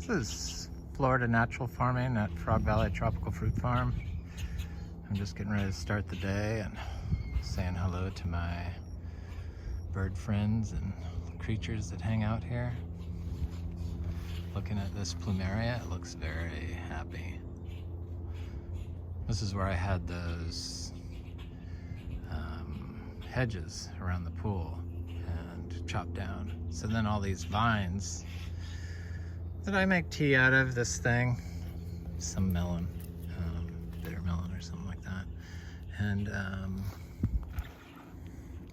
This is Florida Natural Farming at Frog Valley Tropical Fruit Farm. I'm just getting ready to start the day and saying hello to my bird friends and creatures that hang out here. Looking at this plumeria, it looks very happy. This is where I had those hedges around the pool and chopped down. So then all these vines that I make tea out of, this thing, some melon, bitter melon or something like that. And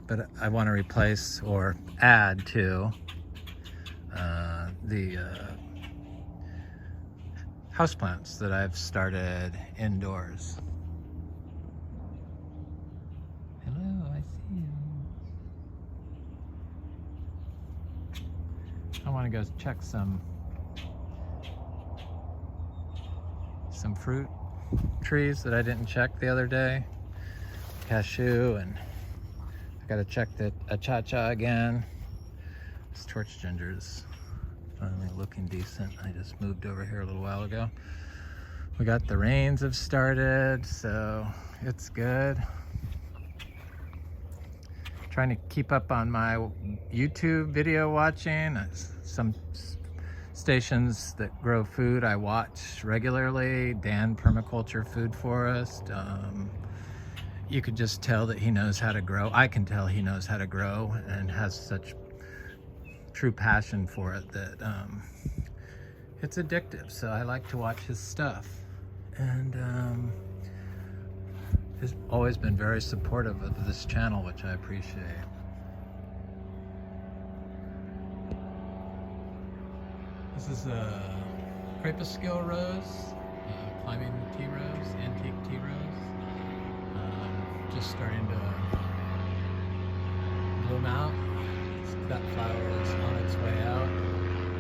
but I want to replace or add to the houseplants that I've started indoors. Hello, I see you. I want to go check some fruit trees that I didn't check the other day. Cashew, and I gotta check the achacha again. This torch ginger is finally looking decent. I just moved over here a little while ago. We got the rains have started, so it's good. Trying to keep up on my YouTube video watching. Some stations that grow food I watch regularly. Dan Permaculture Food Forest. You could just tell that he knows how to grow. I can tell he knows how to grow and has such true passion for it that it's addictive. So I like to watch his stuff. And he's always been very supportive of this channel, which I appreciate. This is a crepuscule rose, climbing tea rose, antique tea rose. Just starting to bloom out. It's got flowers on its way out.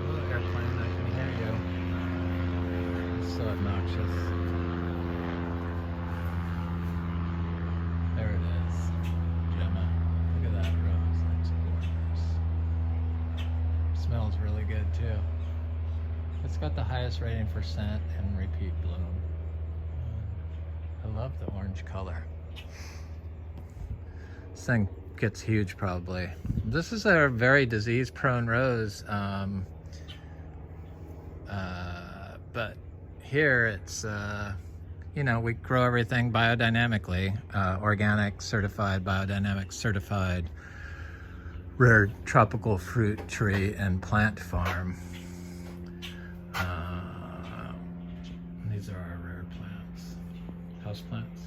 Oh, airplane, I can hear you. It's so obnoxious. There it is, Gemma. Look at that rose, that's gorgeous. Smells really good too. It's got the highest rating for scent and repeat bloom. I love the orange color. This thing gets huge probably. This is a very disease-prone rose, but here it's, you know, we grow everything biodynamically, organic certified, biodynamic certified, rare tropical fruit tree and plant farm. These are our rare plants, house plants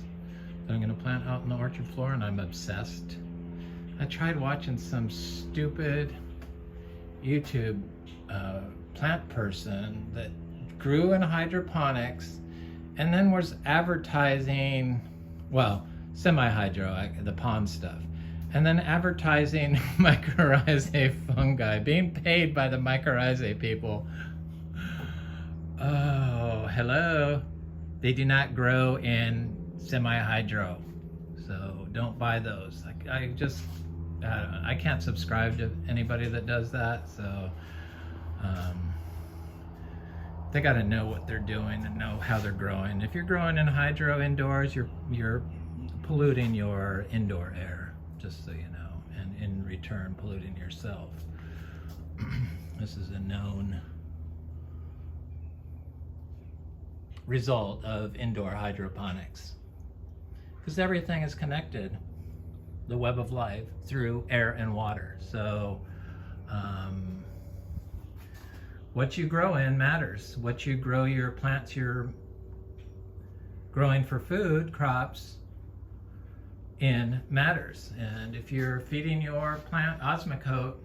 that I'm going to plant out in the orchard floor, and I'm obsessed. I tried watching some stupid YouTube plant person that grew in hydroponics and then was advertising, well, semi-hydro, the pond stuff, and then advertising mychorizae fungi, being paid by the mychorizae people. Oh, hello. They do not grow in semi-hydro, so don't buy those. I can't subscribe to anybody that does that, so they got to know what they're doing and know how they're growing. If you're growing in hydro indoors, you're polluting your indoor air, just so you know, and in return polluting yourself. This is a known result of indoor hydroponics, because everything is connected, the web of life, through air and water. So what you grow in matters. What you grow, your plants you're growing for food, crops, in matters. And if you're feeding your plant osmocote,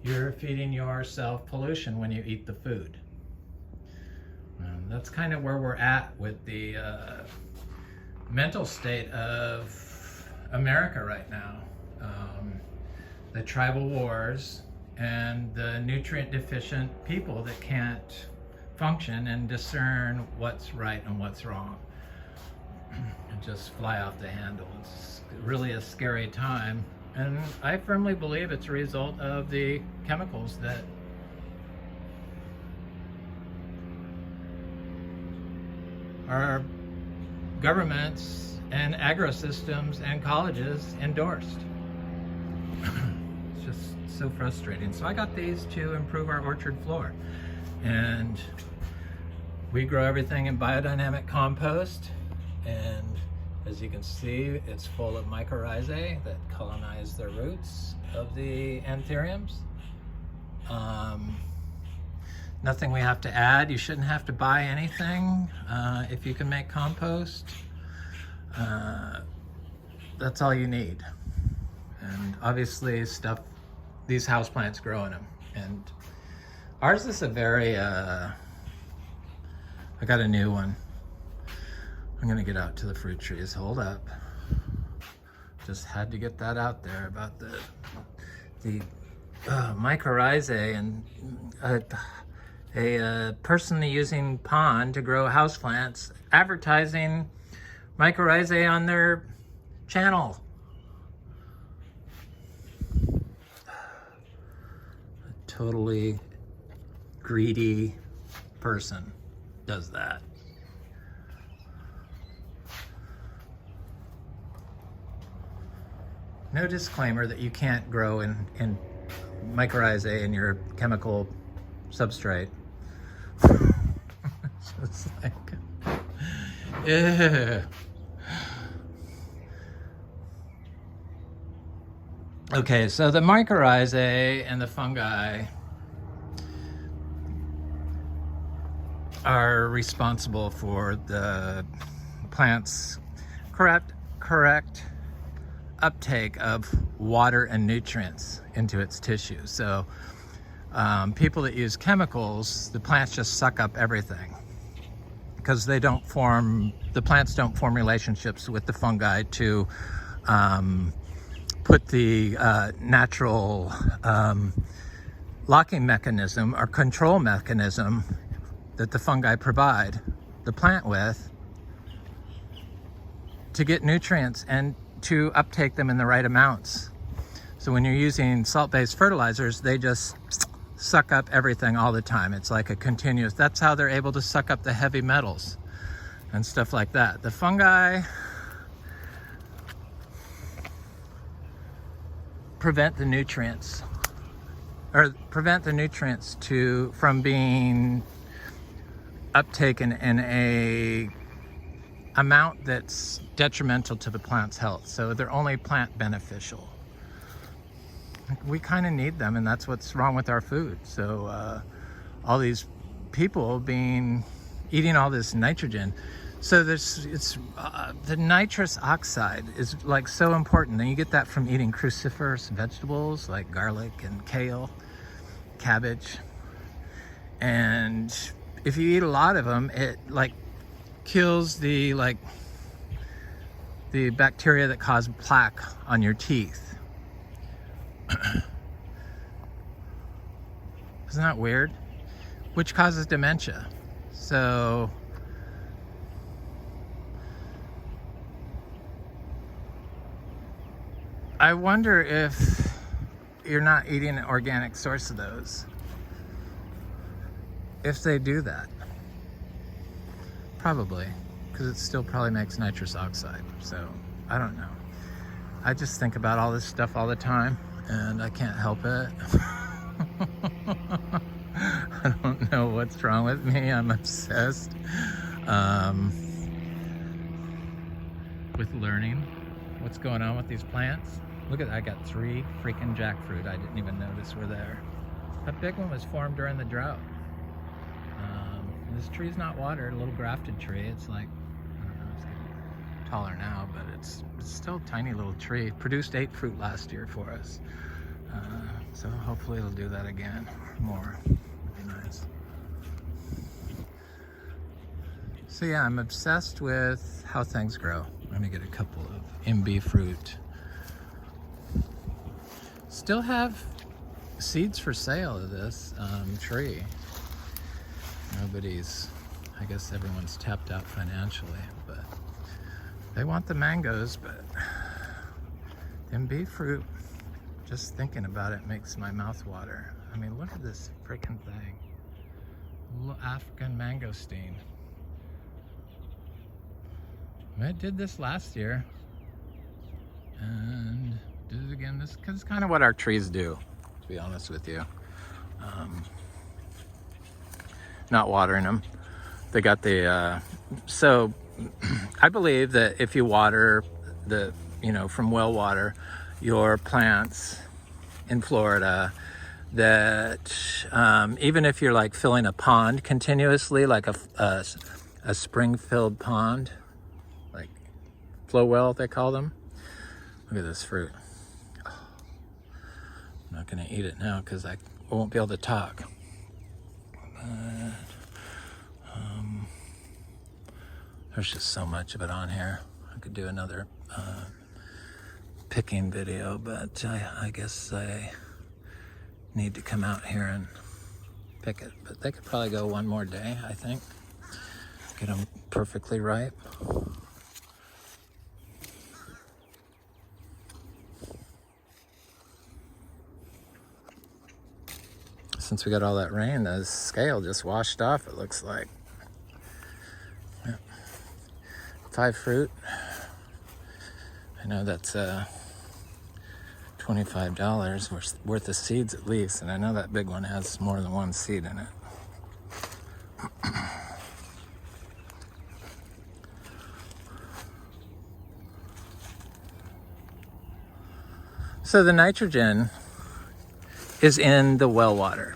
you're feeding yourself pollution when you eat the food. That's kind of where we're at with the mental state of America right now. The tribal wars and the nutrient deficient people that can't function and discern what's right and what's wrong. And just fly off the handle. It's really a scary time. And I firmly believe it's a result of the chemicals that our governments and agro-systems and colleges endorsed. It's just so frustrating. So I got these to improve our orchard floor. And we grow everything in biodynamic compost. And as you can see, it's full of mychorizae that colonize the roots of the anthuriums. Nothing we have to add. You shouldn't have to buy anything if you can make compost. That's all you need. And obviously these houseplants grow in them. And ours is a very, I got a new one. I'm gonna get out to the fruit trees, hold up. Just had to get that out there about the mychorizae, and a person using pond to grow houseplants advertising mychorizae on their channel. A totally greedy person does that. No disclaimer that you can't grow in mychorizae in your chemical substrate. It's just like, yeah. Okay, so the mychorizae and the fungi are responsible for the plant's correct uptake of water and nutrients into its tissue. So people that use chemicals, the plants just suck up everything because the plants don't form relationships with the fungi to put the natural locking mechanism or control mechanism that the fungi provide the plant with to get nutrients and to uptake them in the right amounts. So when you're using salt-based fertilizers, they just suck up everything all the time. It's like a continuous, that's how they're able to suck up the heavy metals and stuff like that. The fungi prevent the nutrients from being uptaken in a amount that's detrimental to the plant's health. So they're only plant beneficial. We kind of need them, and that's what's wrong with our food. So all these people eating all this nitrogen. So the nitrous oxide is like so important, and you get that from eating cruciferous vegetables like garlic and kale, cabbage. And if you eat a lot of them, it like kills the bacteria that cause plaque on your teeth. Isn't that weird? Which causes dementia. So I wonder if you're not eating an organic source of those. If they do that. Probably, because it still probably makes nitrous oxide. So I don't know. I just think about all this stuff all the time, and I can't help it. I don't know what's wrong with me. I'm obsessed with learning what's going on with these plants. Look at that, I got 3 freaking jackfruit I didn't even notice were there. That big one was formed during the drought. This tree's not watered, a little grafted tree. It's like, I don't know, it's getting taller now, but it's still a tiny little tree. Produced 8 fruit last year for us. So hopefully it'll do that again, more. Would be nice. So yeah, I'm obsessed with how things grow. Let me get a couple of Imbe fruit. Still have seeds for sale of this tree. I guess everyone's tapped out financially, but they want the mangoes. But Imbe fruit, just thinking about it makes my mouth water. I mean, look at this freaking thing. Little African mangosteen. I did this last year and did it again this, because it's kind of what our trees do, to be honest with you. Not watering them. They got the, so I believe that if you water the, from well water, your plants in Florida, that even if you're like filling a pond continuously, like a spring-filled pond, like flow well, they call them. Look at this fruit. Oh, I'm not gonna eat it now because I won't be able to talk. But, there's just so much of it on here. I could do another picking video, but I guess I need to come out here and pick it. But they could probably go one more day, I think. Get them perfectly ripe. Since we got all that rain, the scale just washed off, it looks like. Yeah. 5 fruit. I know that's $25 worth of seeds at least, and I know that big one has more than one seed in it. So the nitrogen is in the well water.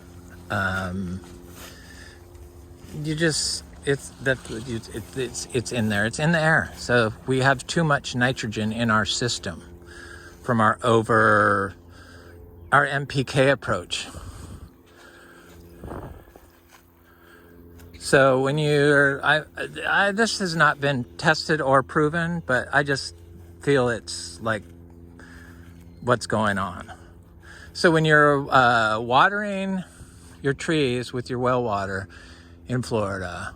It's in there. It's in the air. So we have too much nitrogen in our system from our MPK approach. So when this has not been tested or proven, but I just feel it's like what's going on. So when you're watering your trees with your well water in Florida,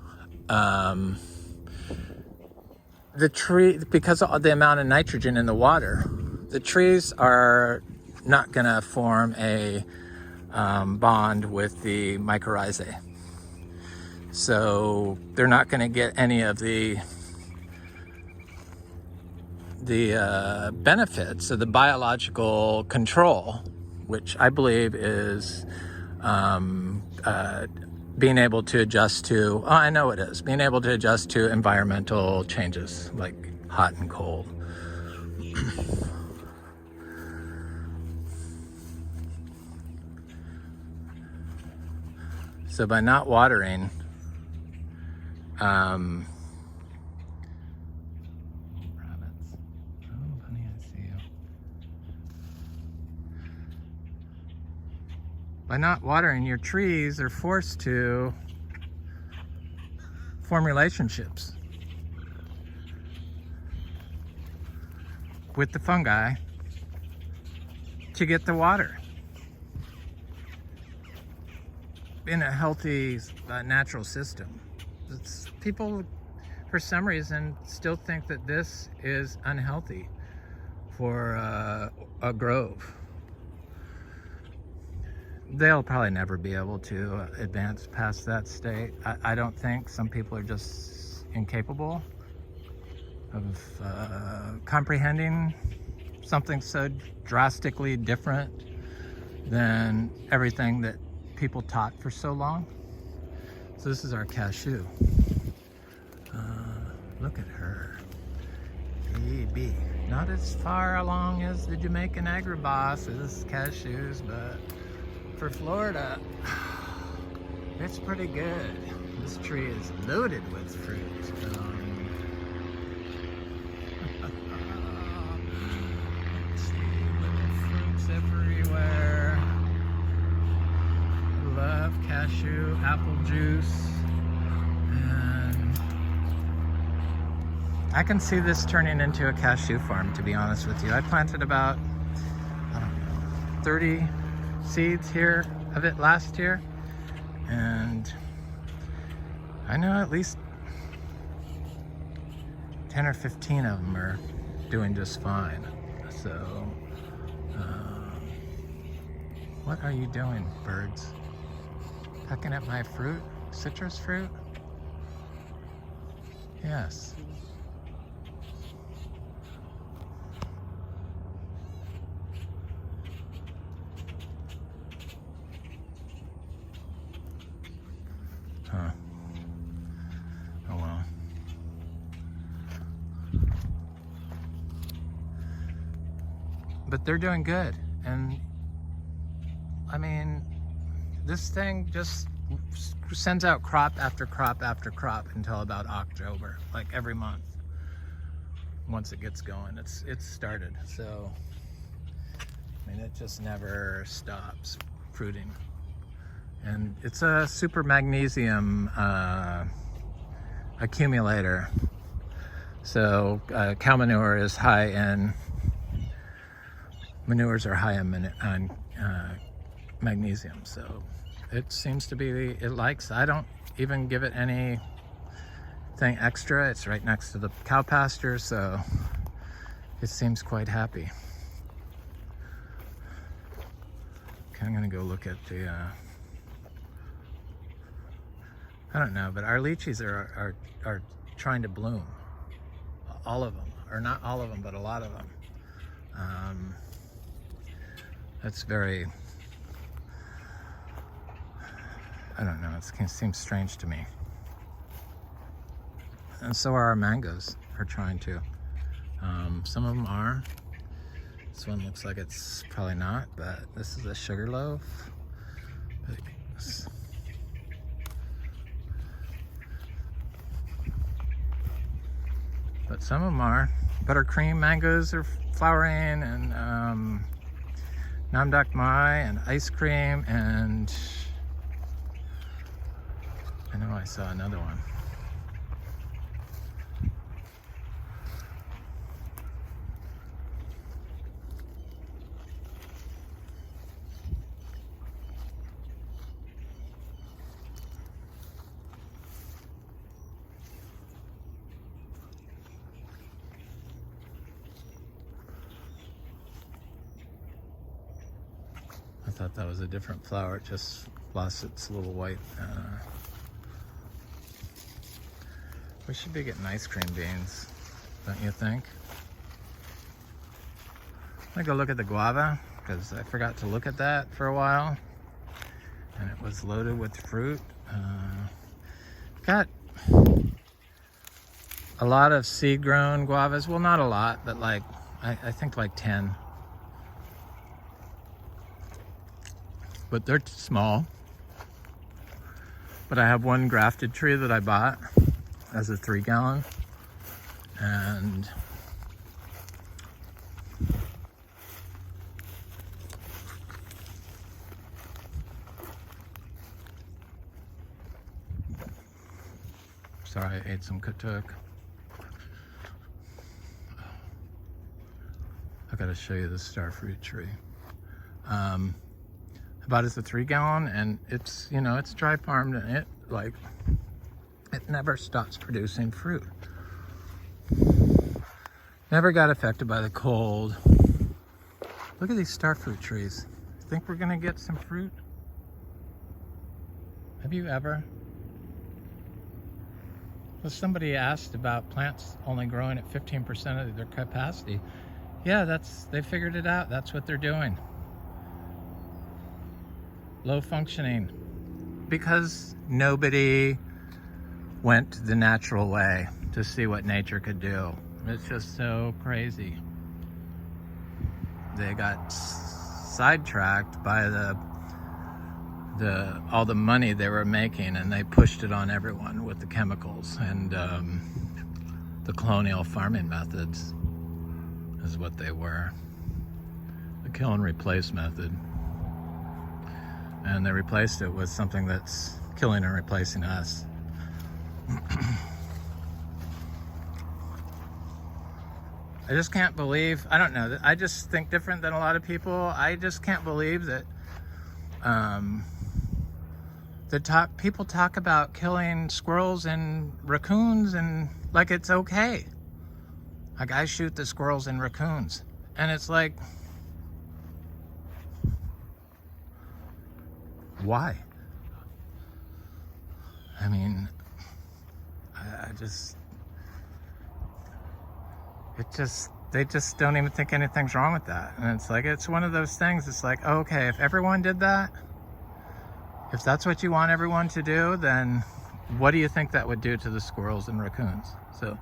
the tree, because of the amount of nitrogen in the water, the trees are not going to form a bond with the mychorizae. So they're not going to get any of the benefits of the biological control, which I believe is being able to adjust to, I know it is, being able to adjust to environmental changes like hot and cold. So by not watering, rabbits. Oh, honey, I see you. By not watering, your trees are forced to form relationships with the fungi to get the water in a healthy natural system. People, for some reason, still think that this is unhealthy for a grove. They'll probably never be able to advance past that state. I don't think. Some people are just incapable of comprehending something so drastically different than everything that people taught for so long. So this is our cashew. Look at her. Imbe. Not as far along as the Jamaican agribos's cashews, but for Florida, it's pretty good. This tree is loaded with fruit. Let's see, little fruits everywhere. Love cashew, apple juice, and I can see this turning into a cashew farm, to be honest with you. I planted about, 30 seeds here of it last year, and I know at least 10 or 15 of them are doing just fine. So what are you doing, birds? Pecking at my fruit? Citrus fruit? Yes. Huh. Oh well. But they're doing good. And I mean, this thing just sends out crop after crop after crop until about October, like every month. Once it gets going, it's started. So, I mean, it just never stops fruiting. And it's a super magnesium accumulator. So cow manure is high in, manures are high in magnesium. So it seems to be, it likes, I don't even give it anything extra. It's right next to the cow pasture, so it seems quite happy. Okay, I'm gonna go look at the, I don't know, but our lychees are trying to bloom. All of them, or not all of them, but a lot of them. That's very, I don't know, it seems strange to me. And so are our mangoes, are trying to. Some of them are. This one looks like it's probably not, but this is a sugar loaf. But some of them are. Buttercream mangoes are flowering, and Namdak Mai, and ice cream, and I know I saw another one. I thought that was a different flower. It just lost its little white. We should be getting ice cream beans, don't you think? I'm gonna go look at the guava, because I forgot to look at that for a while. And it was loaded with fruit. Got a lot of seed-grown guavas. Well, not a lot, but like, I think like 10. But they're small. But I have one grafted tree that I bought as a 3-gallon, and sorry, I ate some katuk. I gotta show you the starfruit tree. About as a 3-gallon, and it's, you know, it's dry farmed, and it never stops producing fruit. Never got affected by the cold. Look at these starfruit trees. Think we're gonna get some fruit? Have you ever? Well, somebody asked about plants only growing at 15% of their capacity. Yeah, they figured it out. That's what they're doing. Low functioning, because nobody went the natural way to see what nature could do. It's just so crazy. They got sidetracked by all the money they were making, and they pushed it on everyone with the chemicals and the colonial farming methods is what they were. The kill and replace method. And they replaced it with something that's killing and replacing us. I just can't believe, I don't know, I just think different than a lot of people. I just can't believe that people talk about killing squirrels and raccoons and like it's okay. Like, I shoot the squirrels and raccoons, and it's like, why? I mean, they just don't even think anything's wrong with that. And it's like, it's one of those things, it's like, okay, if everyone did that, if that's what you want everyone to do, then what do you think that would do to the squirrels and raccoons? So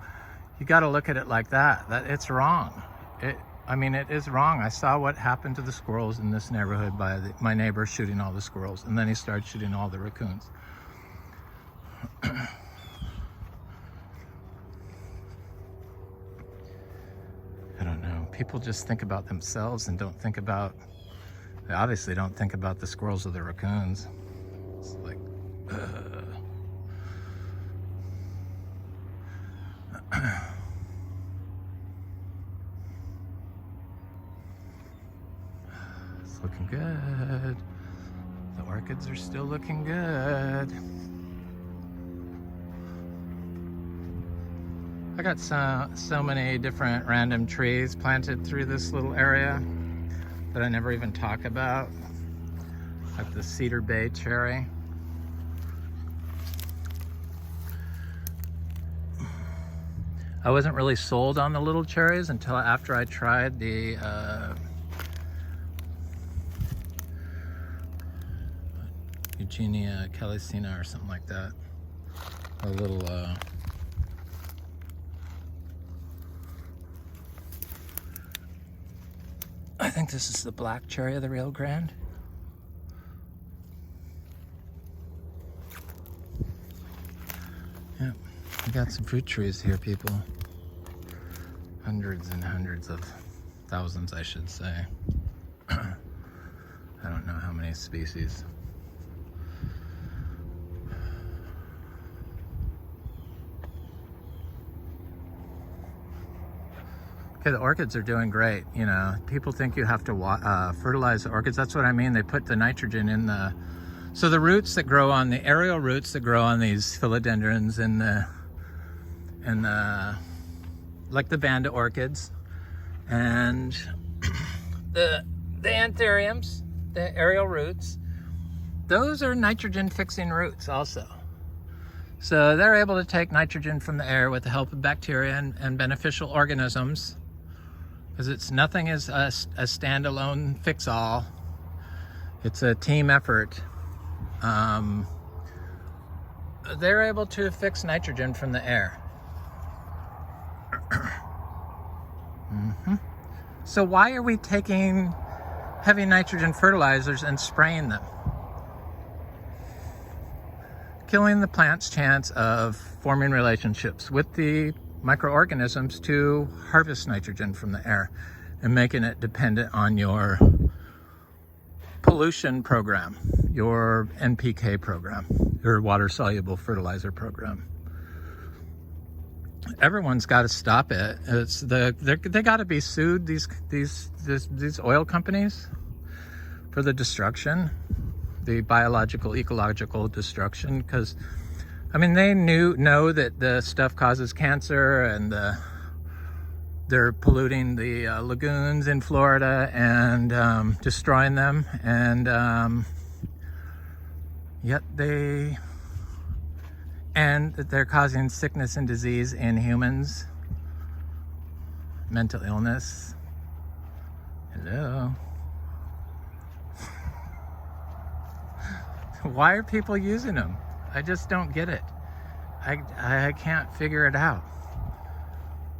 you got to look at it like that. It's wrong. I mean, it is wrong. I saw what happened to the squirrels in this neighborhood by my neighbor shooting all the squirrels, and then he started shooting all the raccoons. I don't know. People just think about themselves and don't think about, they obviously don't think about the squirrels or the raccoons. It's like, it's looking good. The orchids are still looking good. I got so many different random trees planted through this little area that I never even talk about, like the Cedar Bay cherry. I wasn't really sold on the little cherries until after I tried the Eugenia calycina or something like that. A little I think this is the black cherry of the Rio Grande. Yep, we got some fruit trees here, people. Hundreds and hundreds of thousands, I should say. I don't know how many species. Okay, the orchids are doing great. You know, people think you have to fertilize the orchids. That's what I mean. They put the nitrogen in the... So the roots that grow on the aerial roots that grow on these philodendrons and the like the Vanda orchids and the anthuriums, the aerial roots, those are nitrogen fixing roots also. So they're able to take nitrogen from the air with the help of bacteria and beneficial organisms. Because nothing is a standalone fix-all. It's a team effort. They're able to fix nitrogen from the air. So why are we taking heavy nitrogen fertilizers and spraying them? Killing the plant's chance of forming relationships with the microorganisms to harvest nitrogen from the air and making it dependent on your pollution program, your NPK program, your water soluble fertilizer program. Everyone's got to stop it. They got to be sued, these oil companies, for the destruction, the biological, ecological destruction, because I mean, they know that the stuff causes cancer, and they're polluting the lagoons in Florida and destroying them, and yet that they're causing sickness and disease in humans, mental illness. Hello. Why are people using them? I just don't get it. I can't figure it out.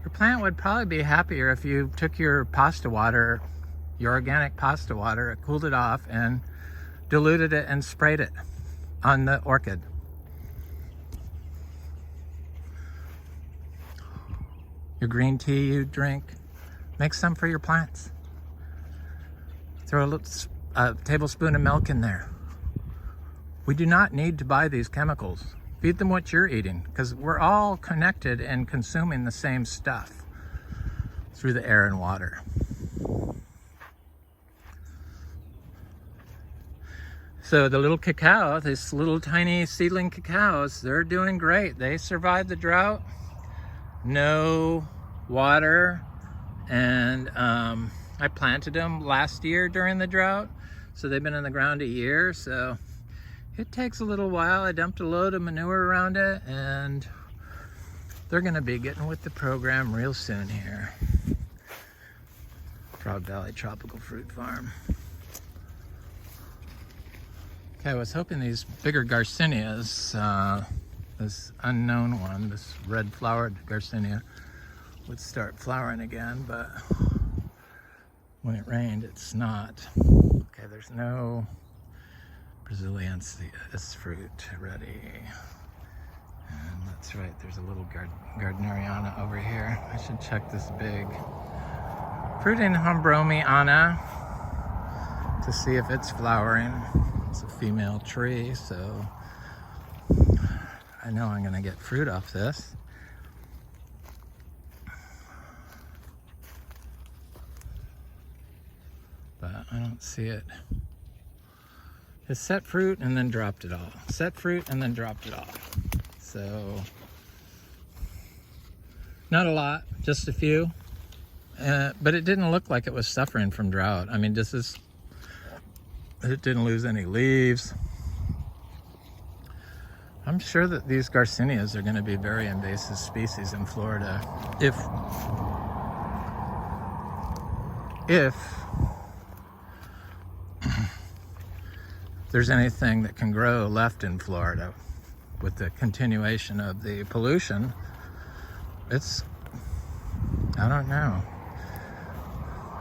Your plant would probably be happier if you took your pasta water, your organic pasta water, cooled it off and diluted it and sprayed it on the orchid. Your green tea you drink, make some for your plants. Throw a tablespoon of milk in there. We do not need to buy these chemicals. Feed them what you're eating, because we're all connected and consuming the same stuff through the air and water. So the little cacao, this little tiny seedling cacaos, they're doing great. They survived the drought, no water, and I planted them last year during the drought, so they've been in the ground a year, so it takes a little while. I dumped a load of manure around it, and they're gonna be getting with the program real soon here. Frog Valley Tropical Fruit Farm. Okay, I was hoping these bigger garcinias, this unknown one, this red flowered Garcinia, would start flowering again, but when it rained, it's not. Okay, there's no Braziliensis fruit ready. And that's right, there's a little Gardneriana over here. I should check this big fruiting Hombromiana to see if it's flowering. It's a female tree, so I know I'm gonna get fruit off this. But I don't see it. It set fruit and then dropped it all. Set fruit and then dropped it all. So, not a lot, just a few. But it didn't look like it was suffering from drought. I mean, it didn't lose any leaves. I'm sure that these Garcinias are going to be very invasive species in Florida if there's anything that can grow left in Florida with the continuation of the pollution. I don't know.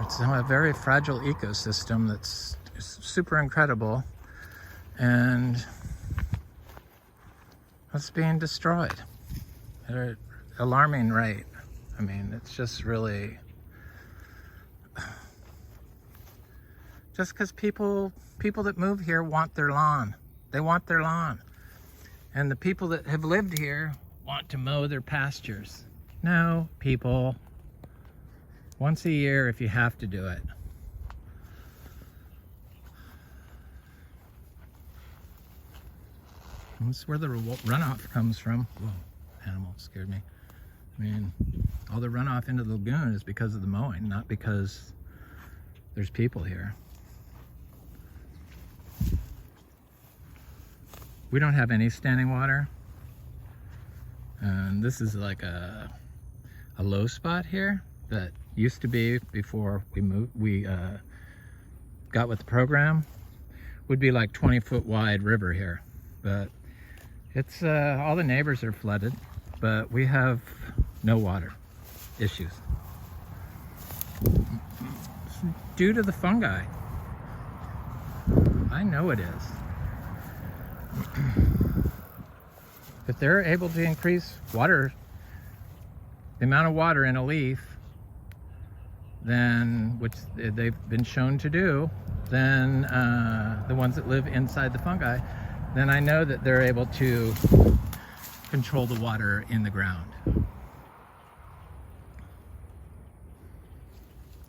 It's a very fragile ecosystem that's super incredible, and it's being destroyed at an alarming rate. I mean, it's just really, just because people that move here want their lawn. They want their lawn. And the people that have lived here want to mow their pastures. No, people. Once a year if you have to do it. This is where the runoff comes from. Whoa, animal scared me. I mean, all the runoff into the lagoon is because of the mowing, not because there's people here. We don't have any standing water. And this is like a low spot here that used to be before we got with the program. Would be like 20-foot wide river here. But it's all the neighbors are flooded, but we have no water issues. It's due to the fungi. I know it is. If they're able to increase the amount of water in a leaf, then, which they've been shown to do, then the ones that live inside the fungi, then I know that they're able to control the water in the ground.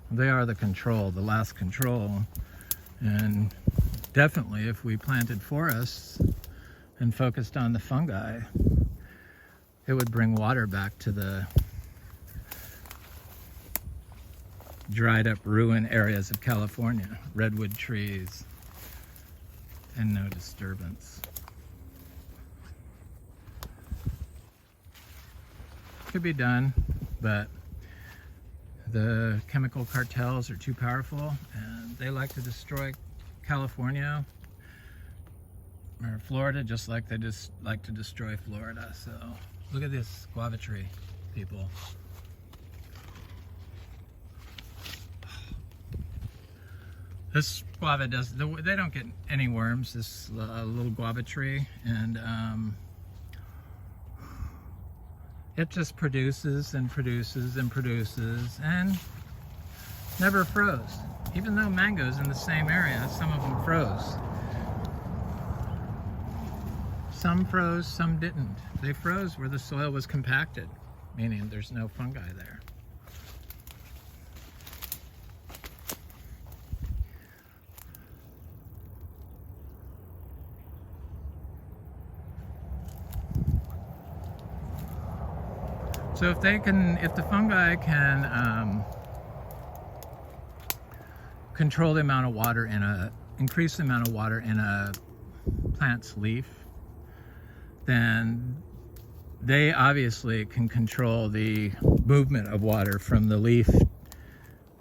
They are the last control, and definitely if we planted forests and focused on the fungi, it would bring water back to the dried up ruin areas of California, redwood trees, and no disturbance. Could be done, but the chemical cartels are too powerful, and they like to destroy California or Florida just like they just like to destroy Florida. So look at this guava tree, people. This guava they don't get any worms, this little guava tree, and it just produces and produces and produces and never froze. Even though mangoes in the same area, some of them froze. Some froze, some didn't. They froze where the soil was compacted, meaning there's no fungi there. So if the fungi can control the amount of water increase the amount of water in a plant's leaf, then they obviously can control the movement of water from the leaf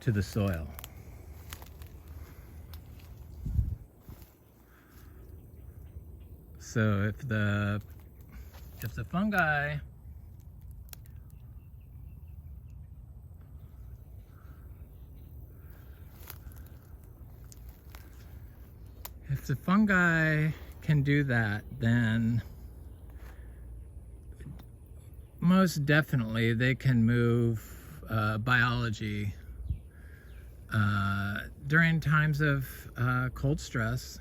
to the soil. So if the if the fungi can do that, then most definitely they can move biology during times of cold stress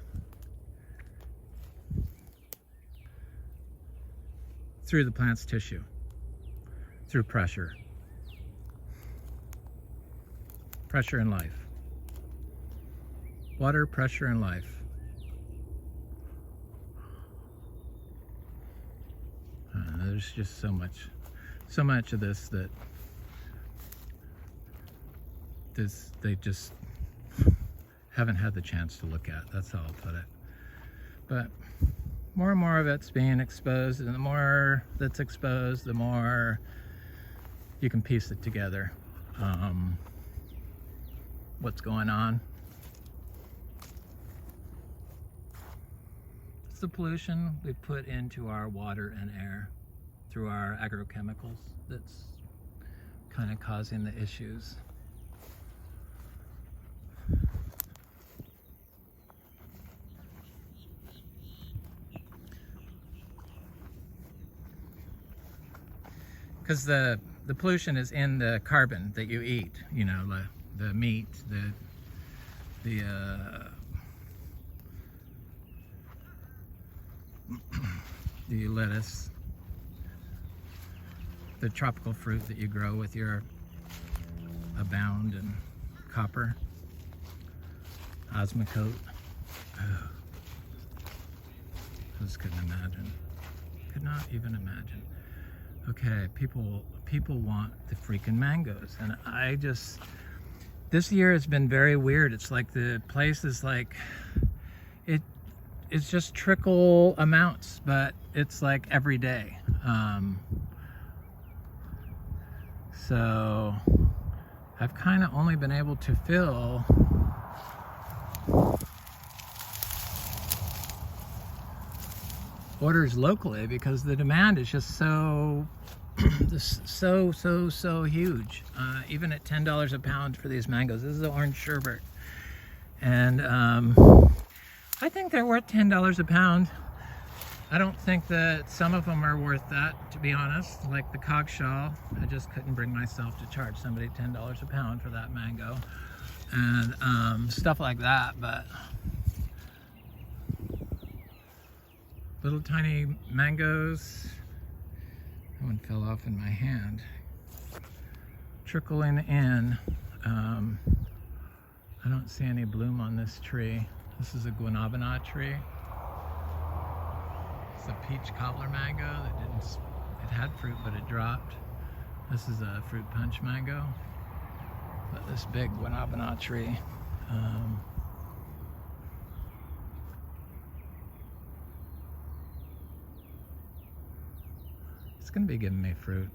through the plant's tissue, through pressure and life. Water, pressure, and life. There's just so much of this that they just haven't had the chance to look at. That's how I'll put it. But more and more of it's being exposed, and the more that's exposed, the more you can piece it together. What's going on? It's the pollution we put into our water and air through our agrochemicals that's kind of causing the issues. Because the pollution is in the carbon that you eat, you know, the meat, the lettuce, the tropical fruit that you grow with your Abound and copper, Osmocote. Oh, I just couldn't imagine. Could not even imagine. Okay, people want the freaking mangoes, and I just, this year has been very weird. It's like the place is like, it's just trickle amounts, but it's like every day. So I've kind of only been able to fill orders locally because the demand is just so huge. Even at $10 a pound for these mangoes. This is the orange sherbet, and I think they're worth $10 a pound. I don't think that some of them are worth that, to be honest. Like the cockshaw, I just couldn't bring myself to charge somebody $10 a pound for that mango, and stuff like that. But little tiny mangoes, that one fell off in my hand, trickling in. I don't see any bloom on this tree. This is a Guavas tree. It's a peach cobbler mango that didn't, it had fruit but it dropped. This is a fruit punch mango. But this big Guavas tree, it's gonna be giving me fruit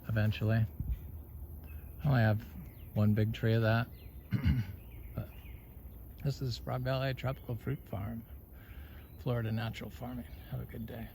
eventually. I only have one big tree of that. But this is Frog Valley Tropical Fruit Farm, Florida Natural Farming. Have a good day.